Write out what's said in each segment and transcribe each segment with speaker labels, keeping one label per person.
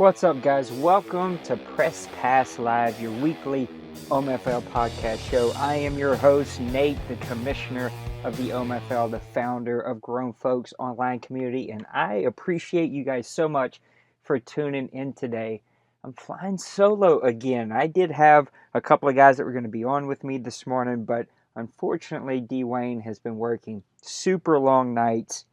Speaker 1: What's up, guys? Welcome to Press Pass Live, your weekly OMFL podcast show. I am your host, Nate, the commissioner of the OMFL, the founder of Grown Folks Online Community, and I appreciate you guys so much for tuning in today. I'm flying solo again. I did have a couple of guys that were going to be on with me this morning, but unfortunately, Dewayne has been working super long nights.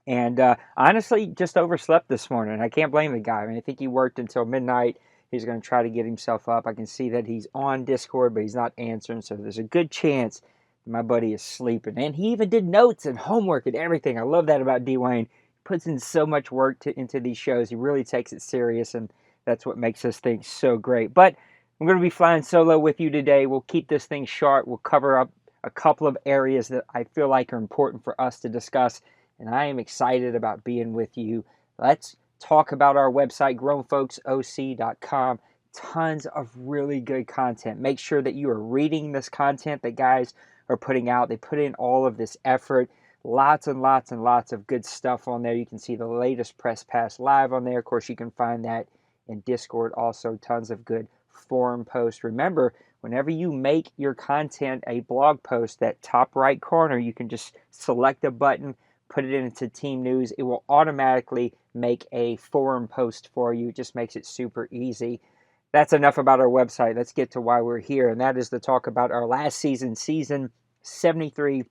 Speaker 1: And honestly, just overslept this morning. I can't blame the guy. I think he worked until midnight. He's going to try to get himself up. I can see that he's on Discord, but he's not answering. So there's a good chance that my buddy is sleeping. And he even did notes and homework and everything. I love that about Dewayne. He puts in so much work into these shows. He really takes it serious, and that's what makes this thing so great. But I'm going to be flying solo with you today. We'll keep this thing short. We'll cover up a couple of areas that I feel like are important for us to discuss. And I am excited about being with you. Let's talk about our website, grownfolksoc.com. Tons of really good content. Make sure that you are reading this content that guys are putting out. They put in all of this effort. Lots and lots and lots of good stuff on there. You can see the latest Press Pass Live on there. Of course, you can find that in Discord. Also, tons of good forum posts. Remember, whenever you make your content a blog post, that top right corner, you can just select a button, put it into Team News. It will automatically make a forum post for you. It just makes it super easy. That's enough about our website. Let's get to why we're here, and that is to talk about our last season, season 73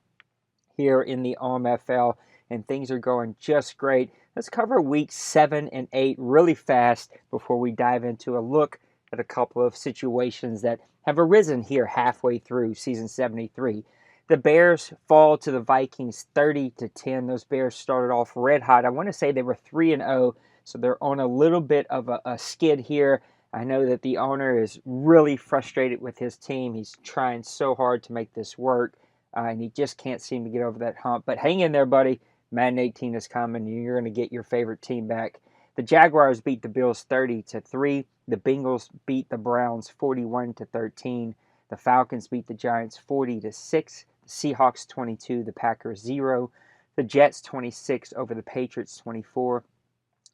Speaker 1: here in the OMFL, and things are going just great. Let's cover weeks 7 and 8 really fast before we dive into a look at a couple of situations that have arisen here halfway through season 73. The Bears fall to the Vikings 30-10. Those Bears started off red hot. I want to say they were 3-0, so they're on a little bit of a skid here. I know that the owner is really frustrated with his team. He's trying so hard to make this work, and he just can't seem to get over that hump. But hang in there, buddy. Madden 18 is coming, and you're going to get your favorite team back. The Jaguars beat the Bills 30-3. The Bengals beat the Browns 41-13. The Falcons beat the Giants 40-6. The Seahawks 22, the Packers 0. The Jets 26 over the Patriots 24.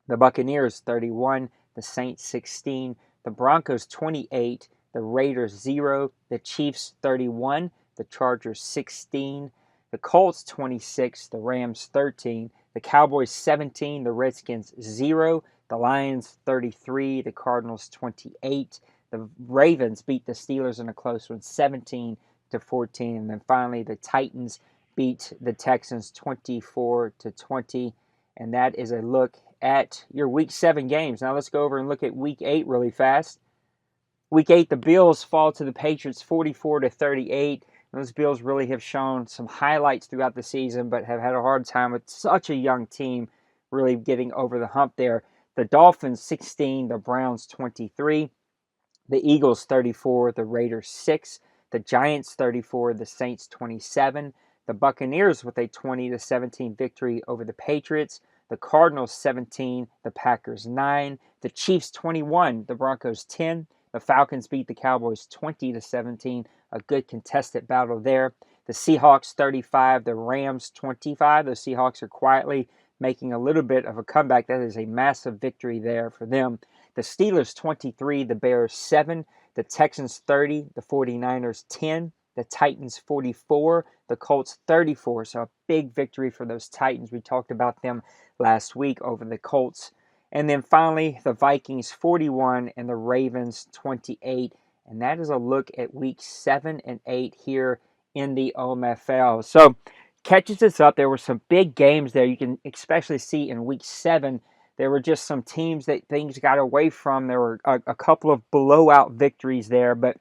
Speaker 1: The Buccaneers 31, the Saints 16. The Broncos 28, the Raiders 0. The Chiefs 31, the Chargers 16. The Colts 26, the Rams 13. The Cowboys 17, the Redskins 0. The Lions 33, the Cardinals 28. The Ravens beat the Steelers in a close one 17-14. And then finally, the Titans beat the Texans 24-20. And that is a look at your Week 7 games. Now let's go over and look at Week 8 really fast. Week 8, the Bills fall to the Patriots 44-38. Those Bills really have shown some highlights throughout the season, but have had a hard time with such a young team really getting over the hump there. The Dolphins 16, the Browns 23. The Eagles 34, the Raiders 6. The Giants 34, the Saints 27. The Buccaneers with a 20-17 victory over the Patriots. The Cardinals 17, the Packers 9. The Chiefs 21, the Broncos 10. The Falcons beat the Cowboys 20-17. A good contested battle there. The Seahawks 35, the Rams 25. The Seahawks are quietly making a little bit of a comeback. That is a massive victory there for them. The Steelers 23, the Bears 7. The Texans 30, the 49ers 10, the Titans 44, the Colts 34. So a big victory for those Titans. We talked about them last week over the Colts. And then finally, the Vikings 41 and the Ravens 28. And that is a look at weeks 7 and 8 here in the OMFL. So catches us up. There were some big games there. You can especially see in week 7, there were just some teams that things got away from. There were a couple of blowout victories there, but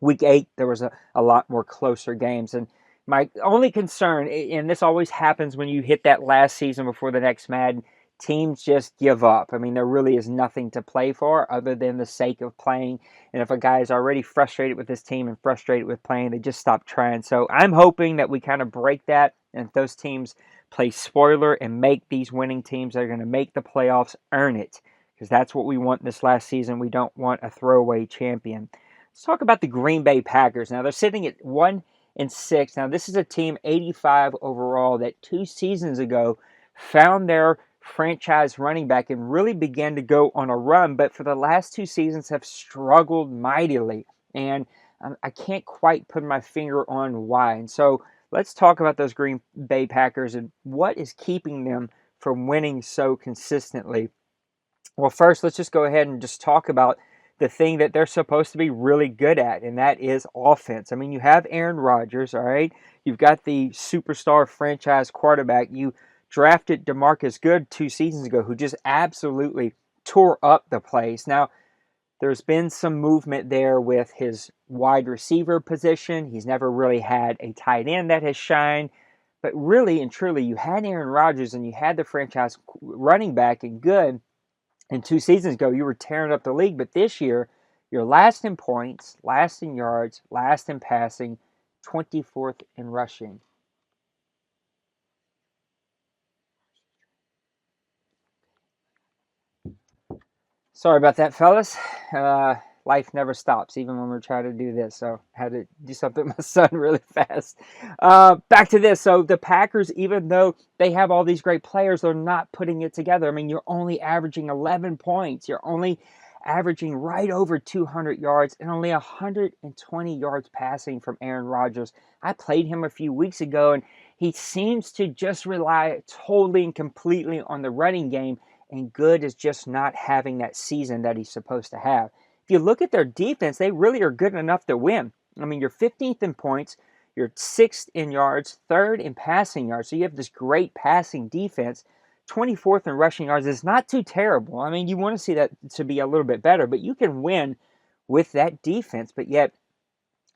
Speaker 1: week 8, there was a lot more closer games. And my only concern, and this always happens when you hit that last season before the next Madden, teams just give up. I mean, there really is nothing to play for other than the sake of playing. And if a guy is already frustrated with his team and frustrated with playing, they just stop trying. So I'm hoping that we kind of break that, and if those teams play spoiler and make these winning teams that are going to make the playoffs earn it, because that's what we want this last season. We don't want a throwaway champion. Let's talk about the Green Bay Packers. Now, they're sitting at 1-6. Now, this is a team 85 overall that 2 seasons ago found their franchise running back and really began to go on a run, but for the last 2 seasons have struggled mightily. And I can't quite put my finger on why. And so let's talk about those Green Bay Packers and what is keeping them from winning so consistently. Well, first, let's just go ahead and just talk about the thing that they're supposed to be really good at, and that is offense. I mean, you have Aaron Rodgers, all right? You've got the superstar franchise quarterback. You drafted DeMarcus Good 2 seasons ago, who just absolutely tore up the place. Now, there's been some movement there with his wide receiver position. He's never really had a tight end that has shined. But really and truly, you had Aaron Rodgers and you had the franchise running back and Good. And 2 seasons ago, you were tearing up the league. But this year, you're last in points, last in yards, last in passing, 24th in rushing. Sorry about that, fellas. Life never stops, even when we're trying to do this. So I had to do something with my son really fast. Back to this. So the Packers, even though they have all these great players, they're not putting it together. I mean, you're only averaging 11 points. You're only averaging right over 200 yards and only 120 yards passing from Aaron Rodgers. I played him a few weeks ago, and he seems to just rely totally and completely on the running game, and Good is just not having that season that he's supposed to have. If you look at their defense, they really are good enough to win. I mean, you're 15th in points, you're 6th in yards, 3rd in passing yards. So you have this great passing defense. 24th in rushing yards is not too terrible. I mean, you want to see that to be a little bit better, but you can win with that defense. But yet,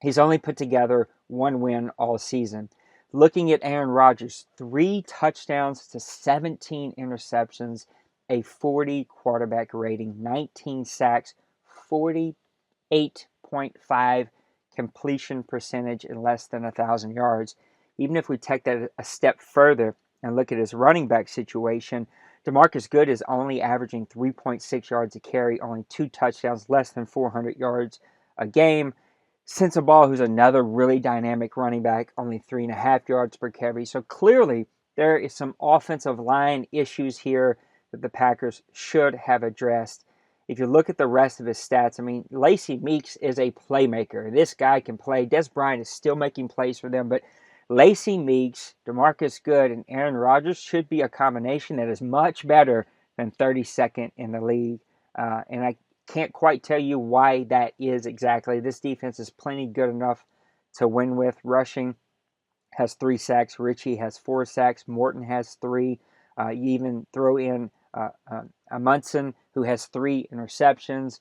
Speaker 1: he's only put together one win all season. Looking at Aaron Rodgers, 3 touchdowns to 17 interceptions, a 40 quarterback rating, 19 sacks, 48.5 completion percentage in less than 1,000 yards. Even if we take that a step further and look at his running back situation, DeMarcus Good is only averaging 3.6 yards a carry, only 2 touchdowns, less than 400 yards a game. Sensabaugh, who's another really dynamic running back, only 3.5 yards per carry. So clearly, there is some offensive line issues here that the Packers should have addressed. If you look at the rest of his stats, I mean, Lacey Meeks is a playmaker. This guy can play. Des Bryant is still making plays for them, but Lacey Meeks, DeMarcus Good, and Aaron Rodgers should be a combination that is much better than 32nd in the league. And I can't quite tell you why that is exactly. This defense is plenty good enough to win with. Rushing has 3 sacks. Richie has 4 sacks. Morton has 3. You even throw in Munson, who has 3 interceptions.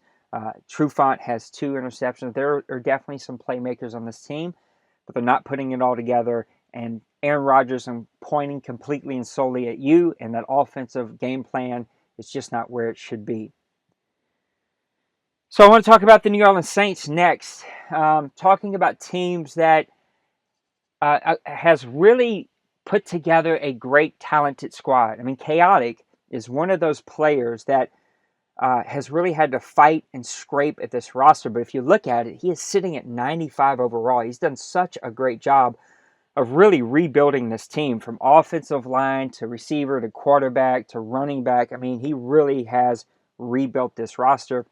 Speaker 1: Trufant has 2 interceptions. There are definitely some playmakers on this team, but they're not putting it all together. And Aaron Rodgers, I'm pointing completely and solely at you, and that offensive game plan is just not where it should be. So I want to talk about the New Orleans Saints next. Talking about teams that has really put together a great, talented squad. I mean, Chaotic is one of those players that has really had to fight and scrape at this roster. But if you look at it, he is sitting at 95 overall. He's done such a great job of really rebuilding this team from offensive line to receiver to quarterback to running back. I mean, he really has rebuilt this roster.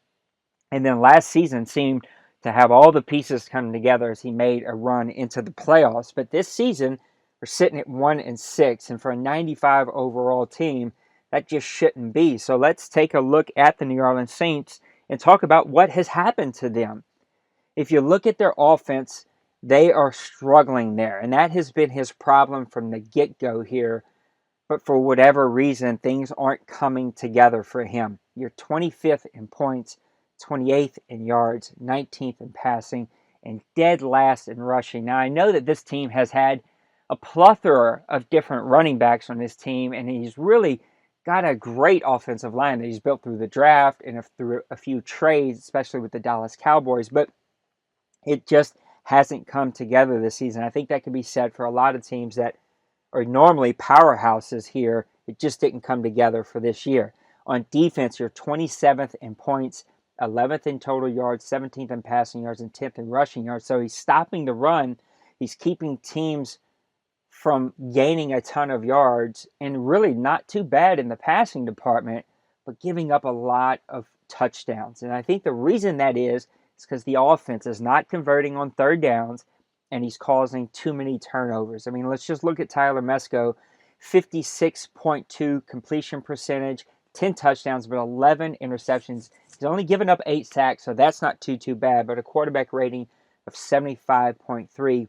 Speaker 1: And then last season seemed to have all the pieces come together as he made a run into the playoffs. But this season, we're sitting at 1-6, and for a 95 overall team, that just shouldn't be. So let's take a look at the New Orleans Saints and talk about what has happened to them. If you look at their offense, they are struggling there, and that has been his problem from the get-go here. But for whatever reason, things aren't coming together for him. You're 25th in points, 28th in yards, 19th in passing, and dead last in rushing. Now, I know that this team has had a plethora of different running backs on this team, and he's really got a great offensive line that he's built through the draft and through a few trades, especially with the Dallas Cowboys, but it just hasn't come together this season. I think that can be said for a lot of teams that are normally powerhouses here. It just didn't come together for this year. On defense, you're 27th in points, 11th in total yards, 17th in passing yards, and 10th in rushing yards. So he's stopping the run. He's keeping teams from gaining a ton of yards and really not too bad in the passing department, but giving up a lot of touchdowns. And I think the reason that is because the offense is not converting on third downs and he's causing too many turnovers. I mean, let's just look at Tyler Mesko, 56.2 completion percentage, 10 touchdowns, but 11 interceptions. He's only given up 8 sacks, so that's not too bad, but a quarterback rating of 75.3.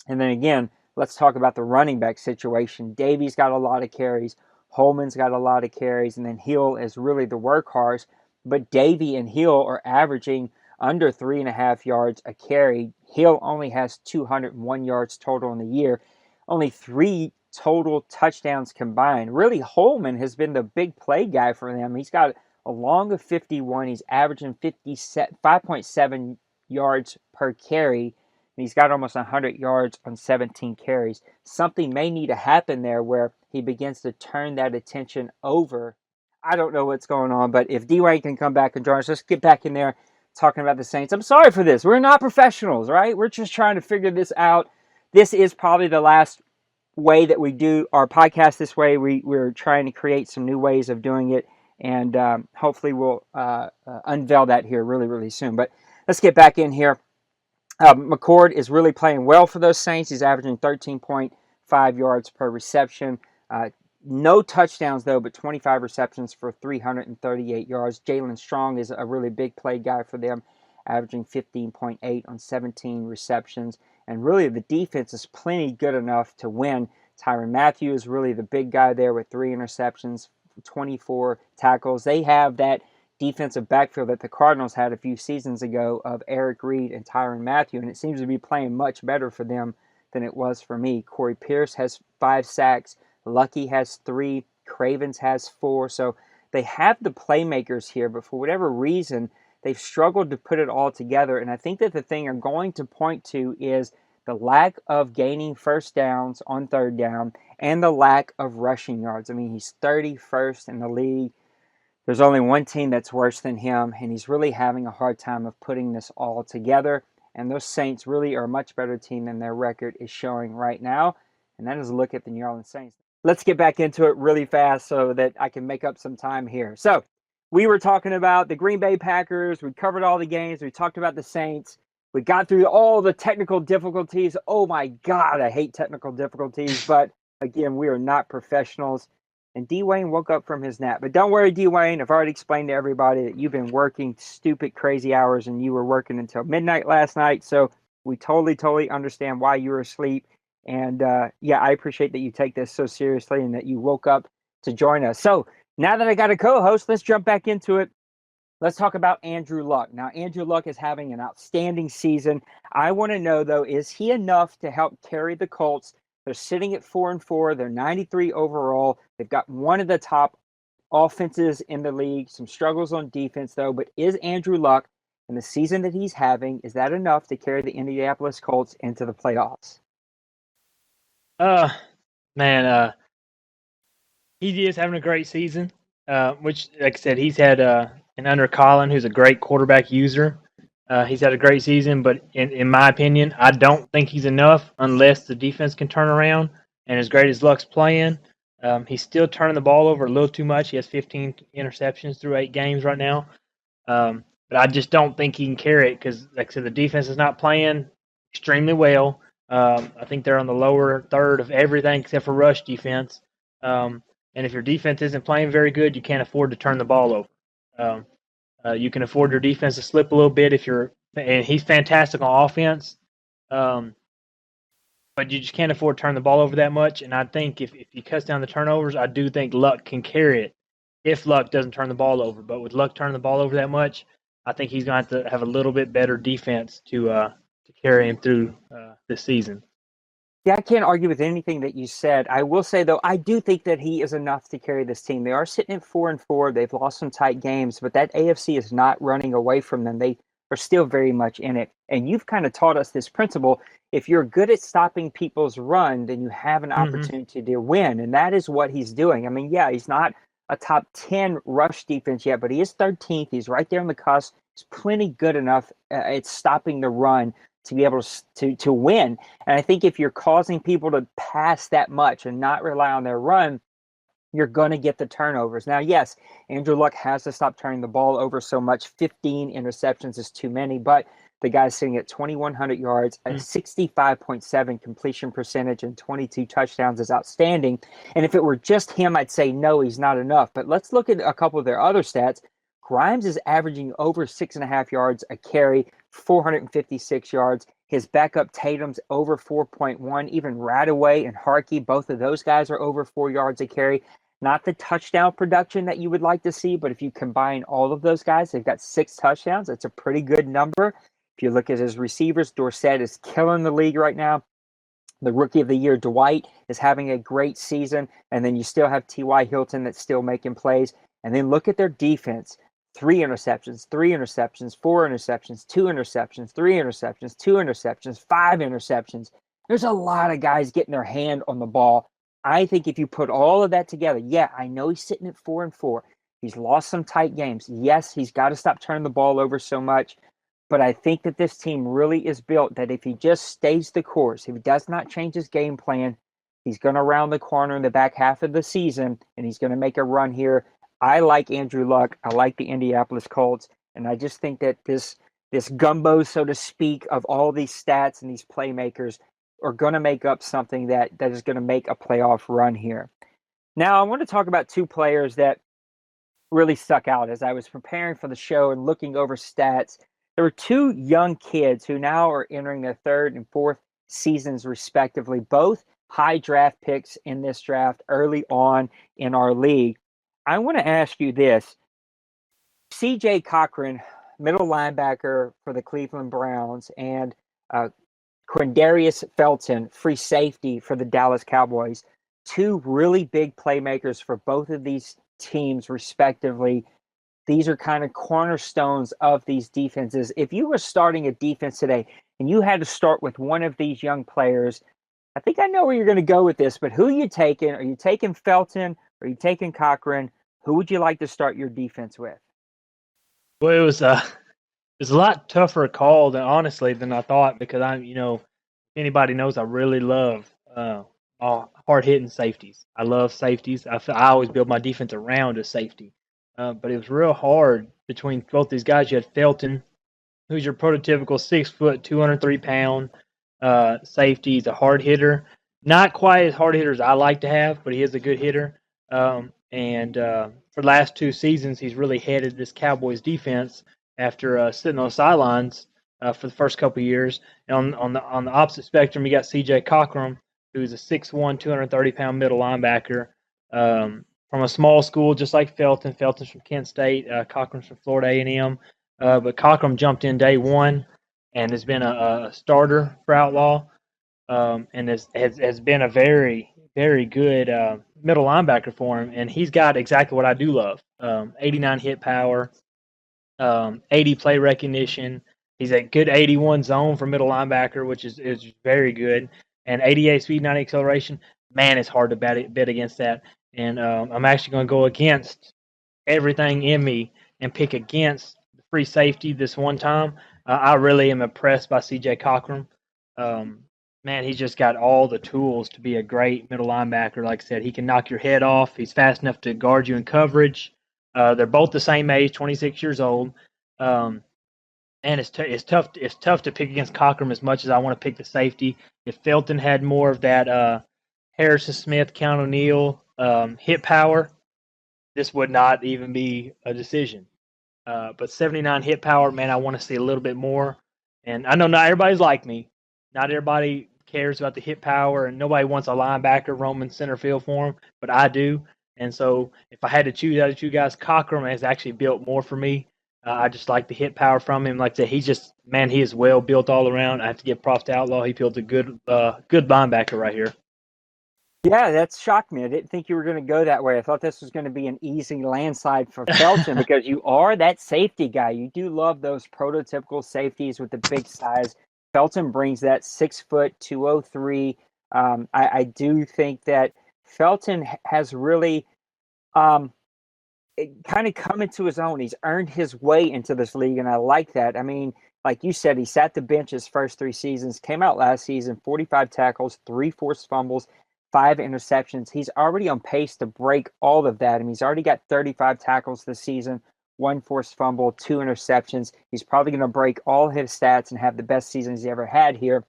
Speaker 1: And then again, let's talk about the running back situation. Davies got a lot of carries. Holman's got a lot of carries. And then Hill is really the workhorse. But Davy and Hill are averaging under 3.5 yards a carry. Hill only has 201 yards total in the year. Only 3 total touchdowns combined. Really, Holman has been the big play guy for them. He's got a long of 51. He's averaging 5.7 yards per carry. He's got almost 100 yards on 17 carries. Something may need to happen there where he begins to turn that attention over. I don't know what's going on, but if Dewayne can come back and join us, let's get back in there talking about the Saints. I'm sorry for this. We're not professionals, right? We're just trying to figure this out. This is probably the last way that we do our podcast this way. We're trying to create some new ways of doing it, and hopefully we'll unveil that here really, really soon. But let's get back in here. McCord is really playing well for those Saints. He's averaging 13.5 yards per reception. No touchdowns, though, but 25 receptions for 338 yards. Jalen Strong is a really big play guy for them, averaging 15.8 on 17 receptions. And really, the defense is plenty good enough to win. Tyrann Mathieu is really the big guy there with 3 interceptions, 24 tackles. They have that defensive backfield that the Cardinals had a few seasons ago of Eric Reed and Tyrann Mathieu, and it seems to be playing much better for them than it was for me. Corey Pierce has 5 sacks. Lucky has 3. Cravens has 4. So they have the playmakers here, but for whatever reason, they've struggled to put it all together. And I think that the thing I'm going to point to is the lack of gaining first downs on third down and the lack of rushing yards. I mean, he's 31st in the league. There's only one team that's worse than him, and he's really having a hard time of putting this all together. And those Saints really are a much better team than their record is showing right now. And that is a look at the New Orleans Saints. Let's get back into it really fast so that I can make up some time here. So we were talking about the Green Bay Packers. We covered all the games. We talked about the Saints. We got through all the technical difficulties. Oh, my God, I hate technical difficulties. But, again, we are not professionals. And Dewayne woke up from his nap. But don't worry, Dewayne. I've already explained to everybody that you've been working stupid, crazy hours, and you were working until midnight last night. So we totally understand why you were asleep. And, yeah, I appreciate that you take this so seriously and that you woke up to join us. So now that I got a co-host, let's jump back into it. Let's talk about Andrew Luck. Now, Andrew Luck is having an outstanding season. I want to know, though, is he enough to help carry the Colts? They're sitting at 4-4. They're 93 overall. They've got one of the top offenses in the league. Some struggles on defense, though. But is Andrew Luck, in the season that he's having, is that enough to carry the Indianapolis Colts into the playoffs?
Speaker 2: He is having a great season, which, like I said, he's had an under Colin, who's a great quarterback user. He's had a great season, but in my opinion, I don't think he's enough unless the defense can turn around. And as great as Luck's playing, he's still turning the ball over a little too much. He has 15 interceptions through 8 games right now. But I just don't think he can carry it because, like I said, the defense is not playing extremely well. I think they're on the lower third of everything except for rush defense. And if your defense isn't playing very good, you can't afford to turn the ball over. You can afford your defense to slip a little bit and he's fantastic on offense. But you just can't afford to turn the ball over that much. And I think if he cuts down the turnovers, I do think Luck can carry it if Luck doesn't turn the ball over. But with Luck turning the ball over that much, I think he's going to have a little bit better defense to carry him through this season.
Speaker 1: Yeah, I can't argue with anything that you said. I will say, though, I do think that he is enough to carry this team. They are sitting at 4-4. They've lost some tight games, but that AFC is not running away from them. They are still very much in it. And you've kind of taught us this principle. If you're good at stopping people's run, then you have an opportunity to win. And that is what he's doing. I mean, yeah, he's not a top 10 rush defense yet, but he is 13th. He's right there on the cusp. He's plenty good enough at stopping the run to be able to win. And I think if you're causing people to pass that much and not rely on their run, you're going to get the turnovers. Now, yes, Andrew Luck has to stop turning the ball over so much. 15 interceptions is too many, but the guy's sitting at 2,100 yards, a 65.7 completion percentage, and 22 touchdowns is outstanding. And if it were just him, I'd say no, he's not enough. But let's look at a couple of their other stats. Grimes is averaging over 6.5 yards a carry, 456 yards. His backup Tatum's over 4.1. Even Radaway and Harkey, both of those guys are over 4 yards a carry. Not the touchdown production that you would like to see, but if you combine all of those guys, they've got 6 touchdowns. That's a pretty good number. If you look at his receivers, Dorsett is killing the league right now. The rookie of the year, Dwight, is having a great season. And then you still have T.Y. Hilton that's still making plays. And then look at their defense. 3 interceptions, 4 interceptions, 2 interceptions, 3 interceptions, 2 interceptions, 5 interceptions. There's a lot of guys getting their hand on the ball. I think if you put all of that together, yeah, I know he's sitting at 4-4. He's lost some tight games. Yes, he's got to stop turning the ball over so much. But I think that this team really is built that if he just stays the course, if he does not change his game plan, he's going to round the corner in the back half of the season, and he's going to make a run here. I like Andrew Luck. I like the Indianapolis Colts. And I just think that this gumbo, so to speak, of all these stats and these playmakers are going to make up something that is going to make a playoff run here. Now, I want to talk about 2 players that really stuck out as I was preparing for the show and looking over stats. There were 2 young kids who now are entering their 3rd and 4th seasons respectively, both high draft picks in this draft early on in our league. I want to ask you this. C.J. Cochran, middle linebacker for the Cleveland Browns, and Quindarius Felton, free safety for the Dallas Cowboys, 2 really big playmakers for both of these teams respectively. These are kind of cornerstones of these defenses. If you were starting a defense today and you had to start with one of these young players, I think I know where you're going to go with this, but who are you taking? Are you taking Felton? Are you taking Cochran? Who would you like to start your defense with?
Speaker 2: Well, it was a lot tougher call than I thought, because anybody knows I really love hard hitting safeties. I love safeties. I always build my defense around a safety, but it was real hard between both these guys. You had Felton, who's your prototypical 6 foot, 203 pound safety. He's a hard hitter, not quite as hard hitter as I like to have, but he is a good hitter. And for the last 2 seasons, he's really headed this Cowboys defense after sitting on the sidelines for the first couple of years. And on the opposite spectrum, you got C.J. Cochran, who's a 6'1", 230-pound middle linebacker from a small school, just like Felton. Felton's from Kent State. Cochran's from Florida A&M. But Cochran jumped in day one and has been a starter for Outlaw, and has been a very, very good middle linebacker for him. And he's got exactly what I do love: 89 hit power, 80 play recognition. He's a good 81 zone for middle linebacker, which is very good. And 88 speed, 90 acceleration. Man, it's hard to bet against that. And I'm actually going to go against everything in me and pick against the free safety this one time. I really am impressed by C.J. Cochran. Man, he's just got all the tools to be a great middle linebacker. Like I said, he can knock your head off. He's fast enough to guard you in coverage. They're both the same age, 26 years old. And it's tough to pick against Cochran as much as I want to pick the safety. If Felton had more of that Harrison Smith, Count O'Neill hit power, this would not even be a decision. But 79 hit power, man, I want to see a little bit more. And I know not everybody's like me. Not everybody cares about the hit power, and nobody wants a linebacker roaming center field for him, but I do. And so if I had to choose out of 2 guys, Cochran has actually built more for me. I just like the hit power from him. Like I said, he is well built all around. I have to give props to Outlaw. He built a good linebacker right here.
Speaker 1: Yeah, that shocked me. I didn't think you were going to go that way. I thought this was going to be an easy landslide for Felton because you are that safety guy. You do love those prototypical safeties with the big size. Felton brings that 6 foot, 203. I do think that Felton has really kind of come into his own. He's earned his way into this league, and I like that. I mean, like you said, he sat the bench his first 3 seasons, came out last season, 45 tackles, 3 forced fumbles, 5 interceptions. He's already on pace to break all of that. I mean, he's already got 35 tackles this season, 1 forced fumble, 2 interceptions. He's probably going to break all his stats and have the best season he's ever had here.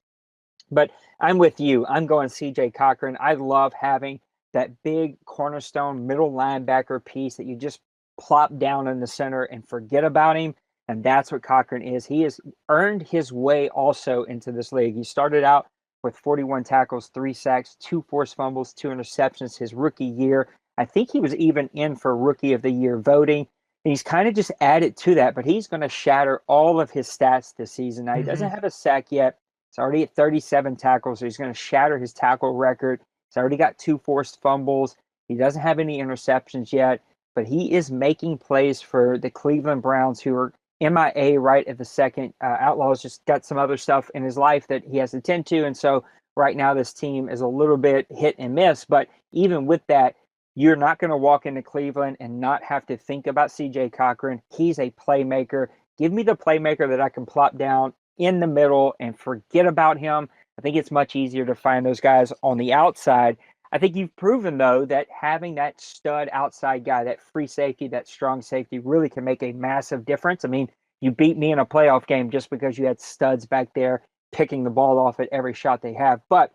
Speaker 1: But I'm with you. I'm going CJ Cochran. I love having that big cornerstone middle linebacker piece that you just plop down in the center and forget about him. And that's what Cochran is. He has earned his way also into this league. He started out with 41 tackles, 3 sacks, 2 forced fumbles, 2 interceptions his rookie year. I think he was even in for Rookie of the Year voting. And he's kind of just added to that, but he's going to shatter all of his stats this season. Now, he doesn't have a sack yet. He's already at 37 tackles, so he's going to shatter his tackle record. He's already got 2 forced fumbles. He doesn't have any interceptions yet, but he is making plays for the Cleveland Browns, who are MIA right at the second. Outlaw's just got some other stuff in his life that he has to tend to, and so right now this team is a little bit hit and miss. But even with that, you're not going to walk into Cleveland and not have to think about CJ Cochran. He's a playmaker. Give me the playmaker that I can plop down in the middle and forget about him. I think it's much easier to find those guys on the outside. I think you've proven, though, that having that stud outside guy, that free safety, that strong safety really can make a massive difference. I mean, you beat me in a playoff game just because you had studs back there picking the ball off at every shot they have. But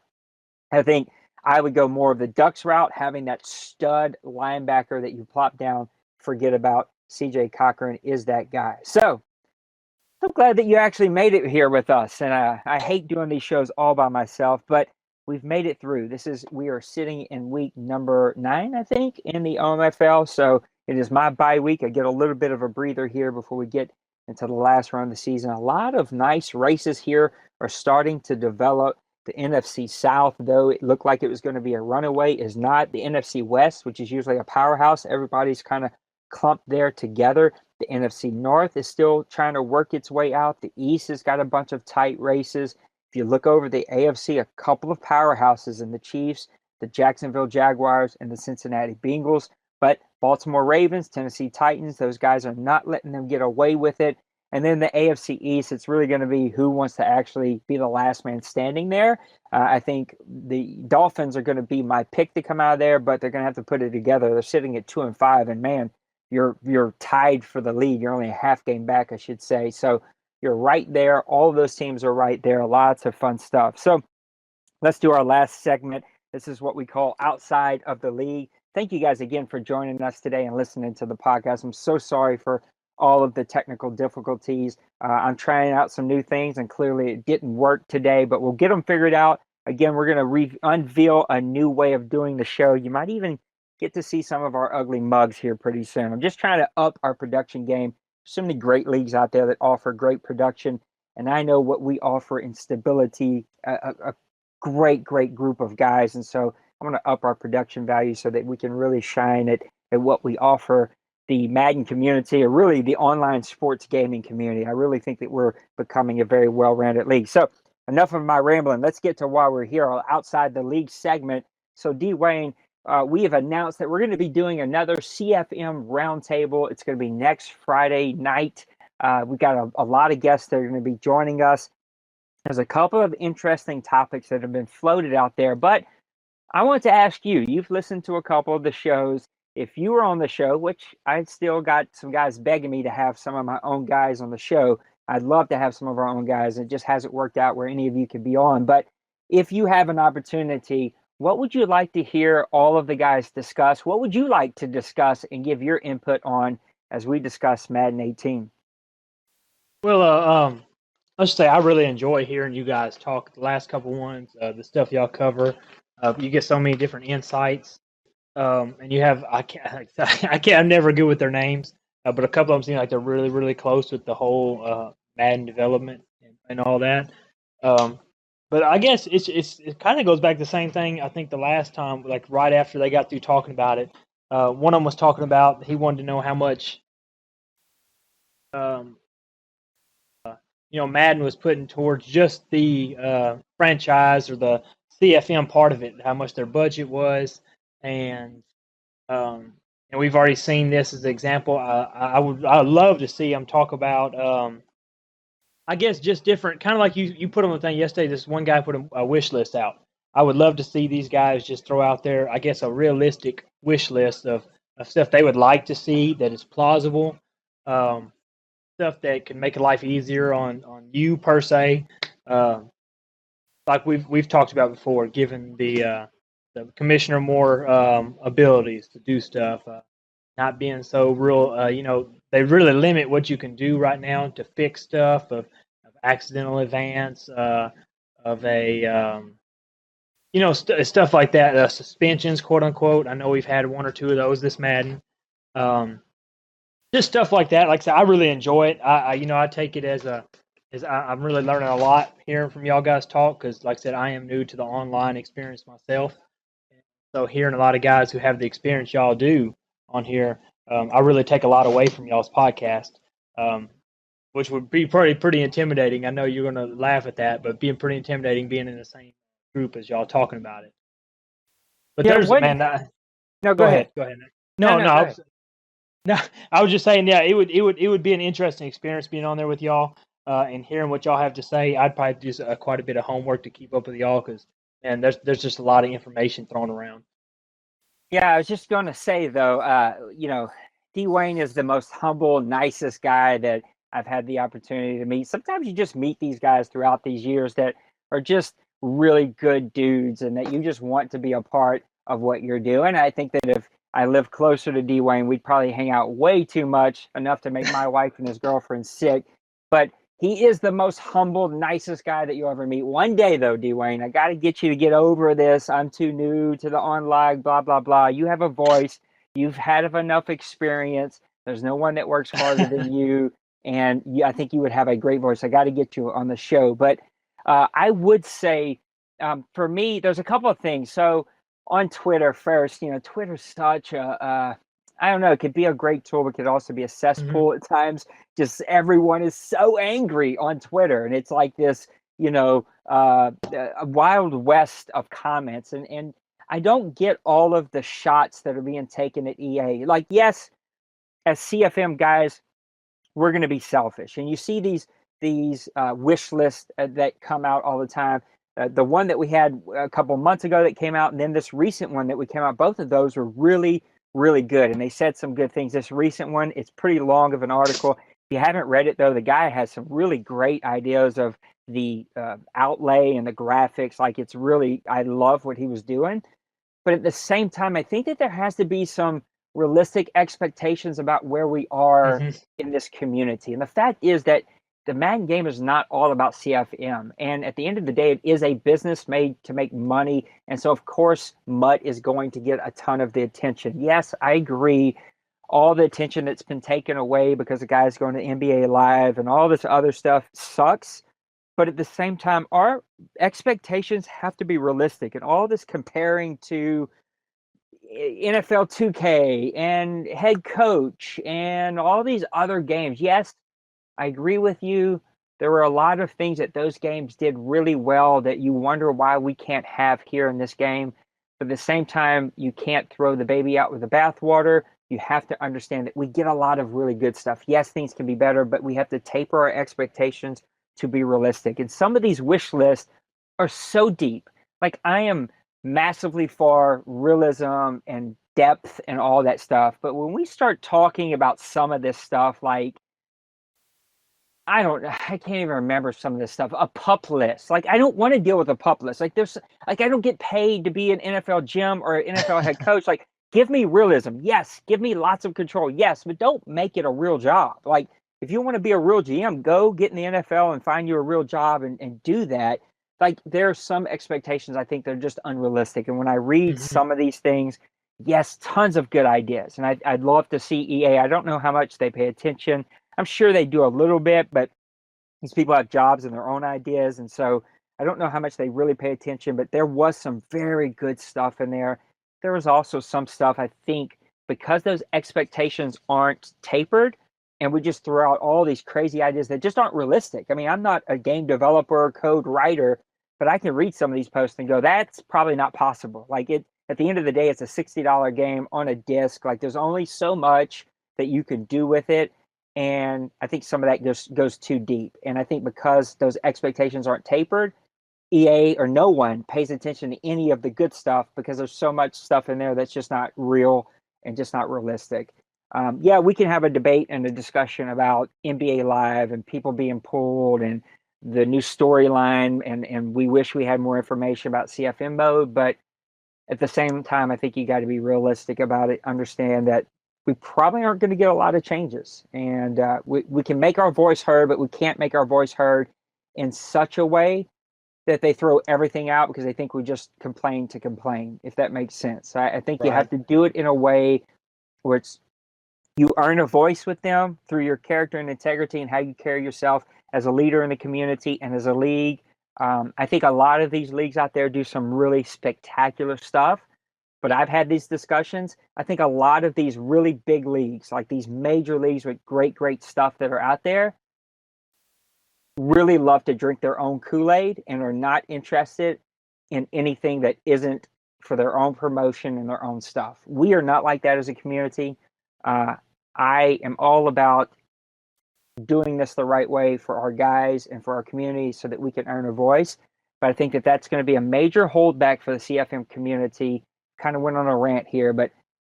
Speaker 1: I think I would go more of the Ducks route, having that stud linebacker that you plop down, forget about. CJ Cochran is that guy. So I'm glad that you actually made it here with us. And I hate doing these shows all by myself, but we've made it through. We are sitting in week number 9, I think, in the OMFL. So it is my bye week. I get a little bit of a breather here before we get into the last round of the season. A lot of nice races here are starting to develop. The NFC South, though it looked like it was going to be a runaway, is not. The NFC West, which is usually a powerhouse, everybody's kind of clumped there together. The NFC North is still trying to work its way out. The East has got a bunch of tight races. If you look over the AFC, a couple of powerhouses in the Chiefs, the Jacksonville Jaguars, and the Cincinnati Bengals. But Baltimore Ravens, Tennessee Titans, those guys are not letting them get away with it. And then the AFC East, it's really going to be who wants to actually be the last man standing there. I think the Dolphins are going to be my pick to come out of there, but they're going to have to put it together. They're sitting at 2-5, and man, you're tied for the lead. You're only a half game back, I should say. So you're right there. All of those teams are right there. Lots of fun stuff. So let's do our last segment. This is what we call Outside of the League. Thank you guys again for joining us today and listening to the podcast. I'm so sorry for all of the technical difficulties. I'm trying out some new things, and clearly it didn't work today, but we'll get them figured out. Again, we're going to unveil a new way of doing the show. You might even get to see some of our ugly mugs here pretty soon. I'm just trying to up our production game. So many great leagues out there that offer great production, and I know what we offer in stability, a great group of guys, and so I want to up our production value so that we can really shine at what we offer the Madden community, or really the online sports gaming community. I really think that we're becoming a very well-rounded league. So enough of my rambling. Let's get to why we're here, our Outside the League segment. So Dewayne, we have announced that we're going to be doing another CFM roundtable. It's going to be next Friday night. We've got a lot of guests that are going to be joining us. There's a couple of interesting topics that have been floated out there, but I want to ask you, you've listened to a couple of the shows. If you were on the show, which I still got some guys begging me to have some of my own guys on the show, I'd love to have some of our own guys. It just hasn't worked out where any of you could be on. But if you have an opportunity, what would you like to hear all of the guys discuss? What would you like to discuss and give your input on as we discuss Madden 18?
Speaker 2: Well, let's say I really enjoy hearing you guys talk. The last couple ones, the stuff y'all cover, you get so many different insights. And you have I'm never good with their names, but a couple of them seem like they're really close with the whole Madden development and all that. But I guess it kind of goes back to the same thing. I think the last time, like right after they got through talking about it, one of them was talking about he wanted to know how much Madden was putting towards just the franchise or the CFM part of it, how much their budget was. And we've already seen this as an example. I'd love to see them talk about I guess just different, kind of like you put on the thing yesterday. This one guy put a wish list out. I would love to see these guys just throw out there, I guess, a realistic wish list of stuff they would like to see that is plausible, um, stuff that can make life easier on you per se. Like we've talked about before, giving the commissioner more abilities to do stuff, not being so real. They really limit what you can do right now to fix stuff of accidental advance, of a stuff like that, suspensions, quote unquote. I know we've had one or two of those this Madden. Um, just stuff like that. Like I said, I really enjoy it. I take it I'm really learning a lot hearing from y'all guys talk because, like I said, I am new to the online experience myself. So hearing a lot of guys who have the experience y'all do on here, I really take a lot away from y'all's podcast, um, which would be pretty intimidating. I know you're going to laugh at that, but being pretty intimidating being in the same group as y'all talking about it. But
Speaker 1: Yeah,
Speaker 2: there's
Speaker 1: what?
Speaker 2: man.
Speaker 1: No, go
Speaker 2: Go
Speaker 1: ahead.
Speaker 2: ahead. Go ahead.
Speaker 1: No,
Speaker 2: No,
Speaker 1: no,
Speaker 2: no.
Speaker 1: go ahead.
Speaker 2: No, I was just saying, yeah, it would be an interesting experience being on there with y'all and hearing what y'all have to say. I'd probably do quite a bit of homework to keep up with y'all because, man, there's just a lot of information thrown around.
Speaker 1: Yeah, I was just going to say though, Dewayne is the most humble, nicest guy that I've had the opportunity to meet. Sometimes you just meet these guys throughout these years that are just really good dudes, and that you just want to be a part of what you're doing. I think that if I lived closer to Dewayne, we'd probably hang out way too much, enough to make my wife and his girlfriend sick. But he is the most humble, nicest guy that you'll ever meet. One day, though, Dwayne, I got to get you to get over this. I'm too new to the online, blah, blah, blah. You have a voice. You've had enough experience. There's no one that works harder than you. And I think you would have a great voice. I got to get you on the show. But I would say for me, there's a couple of things. So on Twitter first, Twitter's such I don't know, it could be a great tool, but it could also be a
Speaker 2: Mm-hmm.
Speaker 1: cesspool at times. Just everyone is so angry on Twitter, and it's like this, a wild west of comments, and I don't get all of the shots that are being taken at EA. Like, yes, as CFM guys, we're going to be selfish, and you see these wish lists that come out all the time. The one that we had a couple months ago that came out, and then this recent one that we came out, both of those were really, really good. And they said some good things. This recent one, it's pretty long of an article. If you haven't read it, though, the guy has some really great ideas of the outlay and the graphics. Like, it's really, I love what he was doing. But at the same time, I think that there has to be some realistic expectations about where we are
Speaker 2: Mm-hmm.
Speaker 1: in this community. And the fact is that the Madden game is not all about CFM. And at the end of the day, it is a business made to make money. And so, of course, MUT is going to get a ton of the attention. Yes, I agree. All the attention that's been taken away because the guy's going to NBA Live and all this other stuff sucks. But at the same time, our expectations have to be realistic. And all this comparing to NFL 2K and head coach and all these other games. Yes, I agree with you. There were a lot of things that those games did really well that you wonder why we can't have here in this game. But at the same time, you can't throw the baby out with the bathwater. You have to understand that we get a lot of really good stuff. Yes, things can be better, but we have to taper our expectations to be realistic. And some of these wish lists are so deep. Like, I am massively for realism and depth and all that stuff. But when we start talking about some of this stuff, like, I can't even remember some of this stuff. A pup list. Like, I don't want to deal with a pup list. Like, I don't get paid to be an NFL GM or an NFL head coach. Like, give me realism. Yes. Give me lots of control. Yes. But don't make it a real job. Like, if you want to be a real GM, go get in the NFL and find you a real job and do that. Like, there are some expectations I think they're just unrealistic. And when I read
Speaker 2: Mm-hmm.
Speaker 1: some of these things, yes, tons of good ideas. And I'd love to see EA. I don't know how much they pay attention. I'm sure they do a little bit, but these people have jobs and their own ideas. And so I don't know how much they really pay attention, but there was some very good stuff in there. There was also some stuff, I think, because those expectations aren't tapered and we just throw out all these crazy ideas that just aren't realistic. I mean, I'm not a game developer, code writer, but I can read some of these posts and go, that's probably not possible. Like, at the end of the day, it's a $60 game on a disc. Like, there's only so much that you can do with it. and I think some of that goes too deep. And I think because those expectations aren't tapered, EA or no one pays attention to any of the good stuff because there's so much stuff in there that's just not real and just not realistic. Yeah, we can have a debate and a discussion about NBA Live and people being pulled and the new storyline, and we wish we had more information about CFM mode, but at the same time, I think you got to be realistic about it. Understand that we probably aren't going to get a lot of changes, and we can make our voice heard, but we can't make our voice heard in such a way that they throw everything out because they think we just complain to complain. If that makes sense, I think you have to do it in a way where it's you earn a voice with them through your character and integrity and how you carry yourself as a leader in the community and as a league. I think a lot of these leagues out there do some really spectacular stuff, but I've had these discussions. I think a lot of these really big leagues, like these major leagues with great, great stuff that are out there, really love to drink their own Kool-Aid and are not interested in anything that isn't for their own promotion and their own stuff. We are not like that as a community. I am all about doing this the right way for our guys and for our community so that we can earn a voice. But I think that that's going to be a major holdback for the CFM community. Kind of went on a rant here, but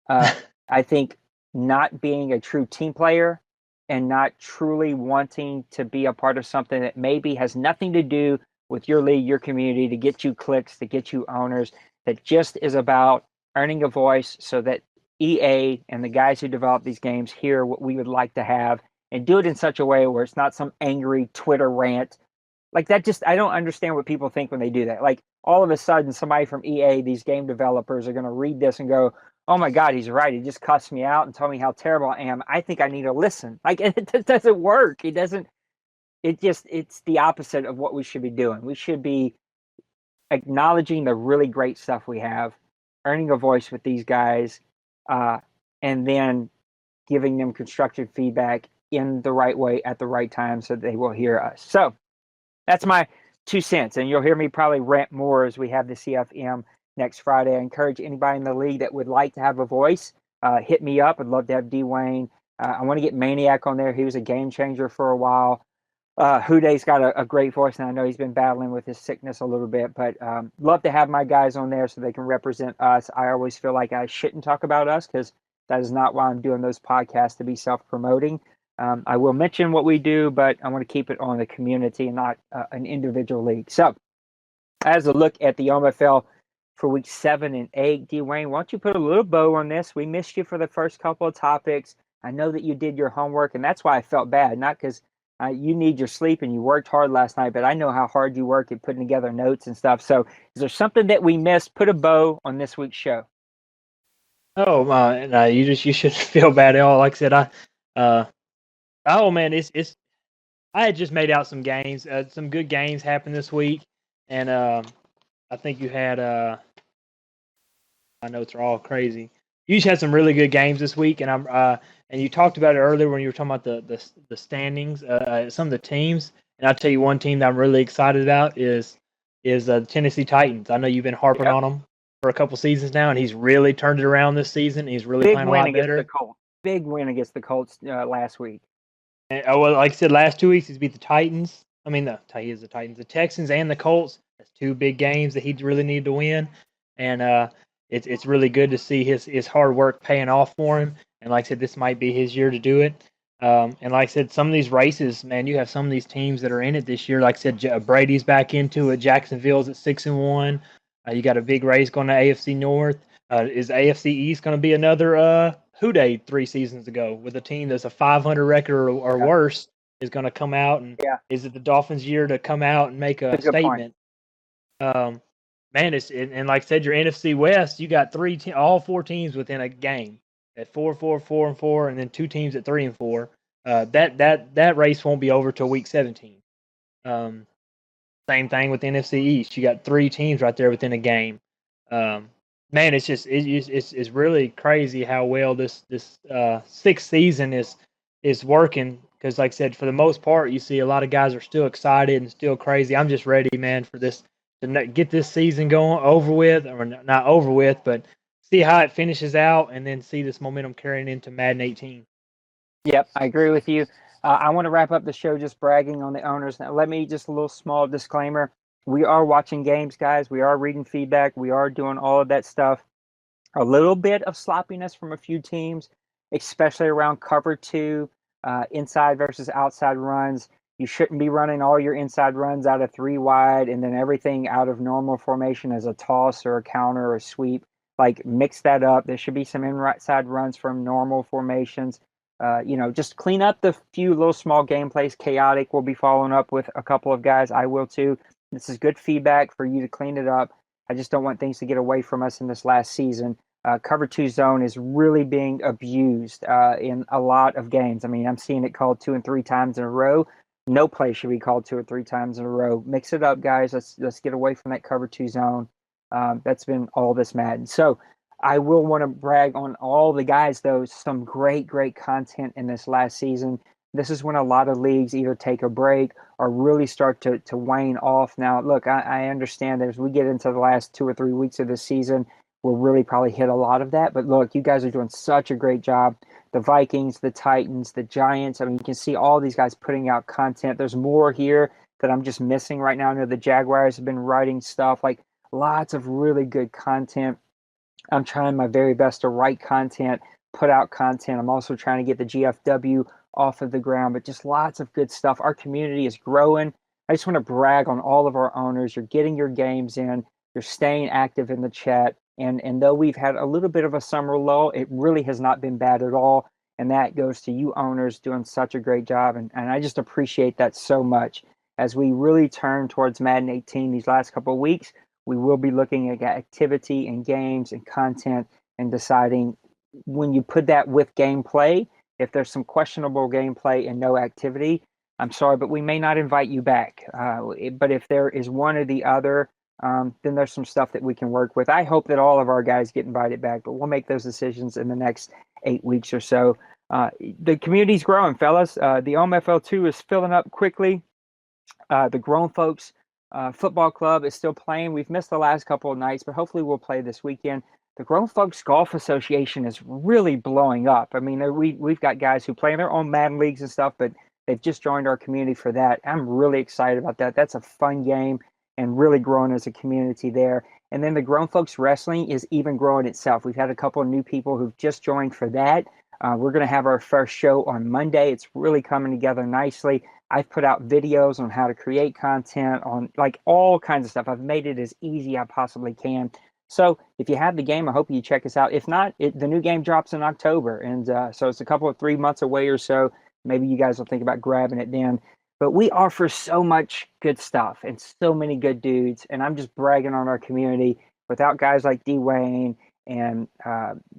Speaker 1: I think not being a true team player and not truly wanting to be a part of something that maybe has nothing to do with your league, your community, to get you clicks, to get you owners, that just is about earning a voice so that EA and the guys who develop these games hear what we would like to have and do it in such a way where it's not some angry Twitter rant. Like that just, I don't understand what people think when they do that. Like all of a sudden somebody from EA, these game developers are going to read this and go, oh my God, he's right. He just cussed me out and told me how terrible I am. I think I need to listen. Like it just doesn't work. It's the opposite of what we should be doing. We should be acknowledging the really great stuff we have, earning a voice with these guys, and then giving them constructive feedback in the right way at the right time so they will hear us. So that's my 2 cents. And you'll hear me probably rant more as we have the CFM next Friday. I encourage anybody in the league that would like to have a voice, hit me up. I'd love to have Dewayne. I want to get Maniac on there. He was a game changer for a while. Huday's got a great voice, and I know he's been battling with his sickness a little bit, but love to have my guys on there so they can represent us. I always feel like I shouldn't talk about us because that is not why I'm doing those podcasts, to be self-promoting. I will mention what we do, but I want to keep it on the community and not an individual league. So as a look at the OMFL for week 7 and 8, Dewayne, why don't you put a little bow on this? We missed you for the first couple of topics. I know that you did your homework, and that's why I felt bad, not because you need your sleep and you worked hard last night, but I know how hard you work at putting together notes and stuff. So is there something that we missed? Put a bow on this week's show.
Speaker 2: Oh, no, you should feel bad at all. Like I said, oh man, it's. I had just made out some games. Some good games happened this week, and I think you had. My notes are all crazy. You just had some really good games this week, and and you talked about it earlier when you were talking about the standings, some of the teams. And I'll tell you one team that I'm really excited about is the Tennessee Titans. I know you've been harping on them for a couple seasons now, and he's really turned it around this season. He's really playing a lot better.
Speaker 1: Big win against the Colts last week.
Speaker 2: And, well, like I said, last 2 weeks he's beat the Titans. I mean, he is the Titans, the Texans, and the Colts. That's 2 big games that he really needed to win, and it's really good to see his hard work paying off for him. And like I said, this might be his year to do it. And like I said, some of these races, man, you have some of these teams that are in it this year. Like I said, Brady's back into it. Jacksonville's at 6-1. You got a big race going to AFC North. Is AFC East going to be another Houday 3 seasons ago with a team that's a 500 record or worse is going to come out? And is it the Dolphins' year to come out and make a statement? Man, and like I said, your NFC West, you got all 4 teams within a game at 4-4-4-4, and then 2 teams at 3-4. That race won't be over till week 17. Same thing with the NFC East. You got 3 teams right there within a game. Man, it's really crazy how well this 6th season is working. Because, like I said, for the most part, you see a lot of guys are still excited and still crazy. I'm just ready, man, for this to get this season going over with, or not over with, but see how it finishes out, and then see this momentum carrying into Madden 18.
Speaker 1: Yep, I agree with you. I want to wrap up the show just bragging on the owners. Now, let me just a little small disclaimer. We are watching games, guys. We are reading feedback. We are doing all of that stuff. A little bit of sloppiness from a few teams, especially around cover two, inside versus outside runs. You shouldn't be running all your inside runs out of three wide and then everything out of normal formation as a toss or a counter or a sweep. Like, mix that up. There should be some inside runs from normal formations. Just clean up the few little small gameplays. Chaotic will be following up with a couple of guys. I will too. This is good feedback for you to clean it up. I just don't want things to get away from us in this last season. Cover two zone is really being abused in a lot of games. I mean, I'm seeing it called 2 and 3 times in a row. No play should be called 2 or 3 times in a row. Mix it up, guys. Let's get away from that cover two zone. That's been all this Madden. So I will want to brag on all the guys, though. Some great content in this last season. This is when a lot of leagues either take a break or really start to wane off. Now, look, I understand that as we get into the last 2 or 3 weeks of this season, we'll really probably hit a lot of that. But look, you guys are doing such a great job. The Vikings, the Titans, the Giants. I mean, you can see all these guys putting out content. There's more here that I'm just missing right now. I know the Jaguars have been writing stuff, like lots of really good content. I'm trying my very best to write content, put out content. I'm also trying to get the GFW off of the ground, but just lots of good stuff. Our community is growing. I just want to brag on all of our owners. You're getting your games in. You're staying active in the chat. And though we've had a little bit of a summer lull, it really has not been bad at all. And that goes to you owners doing such a great job. And I just appreciate that so much. As we really turn towards Madden 18 these last couple of weeks, we will be looking at activity and games and content and deciding when you put that with gameplay, if there's some questionable gameplay and no activity, I'm sorry, but we may not invite you back. But if there is one or the other, then there's some stuff that we can work with. I hope that all of our guys get invited back, but we'll make those decisions in the next 8 weeks or so. The community's growing, fellas. The OMFL 2 is filling up quickly. The Grown Folks Football Club is still playing. We've missed the last couple of nights, but hopefully we'll play this weekend. The Grown Folks Golf Association is really blowing up. I mean, we've got guys who play in their own Madden leagues and stuff, but they've just joined our community for that. I'm really excited about that. That's a fun game and really growing as a community there. And then the Grown Folks Wrestling is even growing itself. We've had a couple of new people who've just joined for that. We're going to have our first show on Monday. It's really coming together nicely. I've put out videos on how to create content on like all kinds of stuff. I've made it as easy as I possibly can. So if you have the game, I hope you check us out. If not, the new game drops in October. And so it's a couple of 3 months away or so. Maybe you guys will think about grabbing it then. But we offer so much good stuff and so many good dudes. And I'm just bragging on our community. Without guys like Dewayne and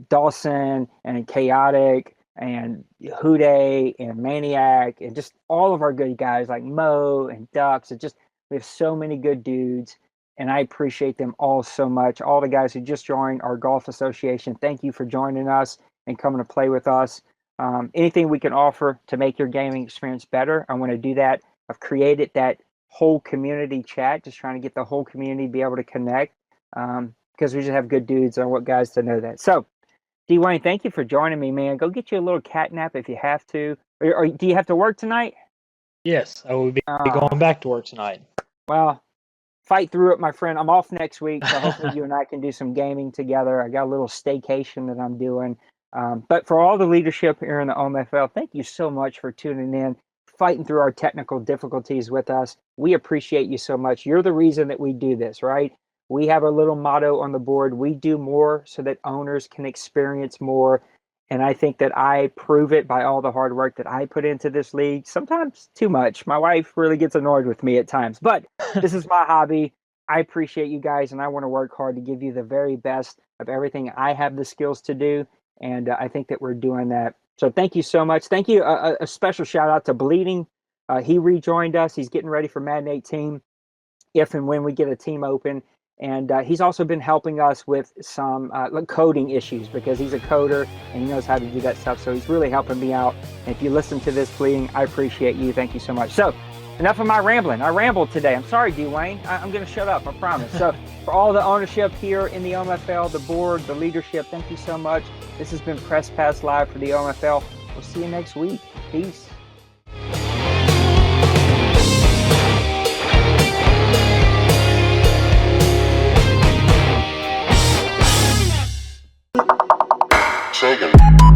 Speaker 1: Dawson and Chaotic and Houday and Maniac and just all of our good guys like Mo and Ducks. We have so many good dudes, and I appreciate them all so much. All the guys who just joined our golf association, thank you for joining us and coming to play with us. Anything we can offer to make your gaming experience better, I want to do that. I've created that whole community chat, just trying to get the whole community to be able to connect because we just have good dudes. And I want guys to know that. So, Dewayne, thank you for joining me, man. Go get you a little cat nap if you have to. Or do you have to work tonight?
Speaker 2: Yes, I will be going back to work tonight.
Speaker 1: Well, fight through it, my friend. I'm off next week, so hopefully you and I can do some gaming together. I got a little staycation that I'm doing. But for all the leadership here in the OMFL, thank you so much for tuning in, fighting through our technical difficulties with us. We appreciate you so much. You're the reason that we do this, right? We have a little motto on the board. We do more so that owners can experience more. And I think that I prove it by all the hard work that I put into this league. Sometimes too much. My wife really gets annoyed with me at times, but this is my hobby. I appreciate you guys, and I want to work hard to give you the very best of everything I have the skills to do. And I think that we're doing that. So thank you so much. Thank you. A special shout out to Bleeding. He rejoined us. He's getting ready for Madden 18 if and when we get a team open. And he's also been helping us with some coding issues because he's a coder and he knows how to do that stuff. So he's really helping me out. And if you listen to this Bleeding, I appreciate you. Thank you so much. So enough of my rambling. I rambled today. I'm sorry, Dewayne. I'm going to shut up. I promise. So for all the ownership here in the OMFL, the board, the leadership, thank you so much. This has been Press Pass Live for the OMFL. We'll see you next week. Peace.
Speaker 3: Second.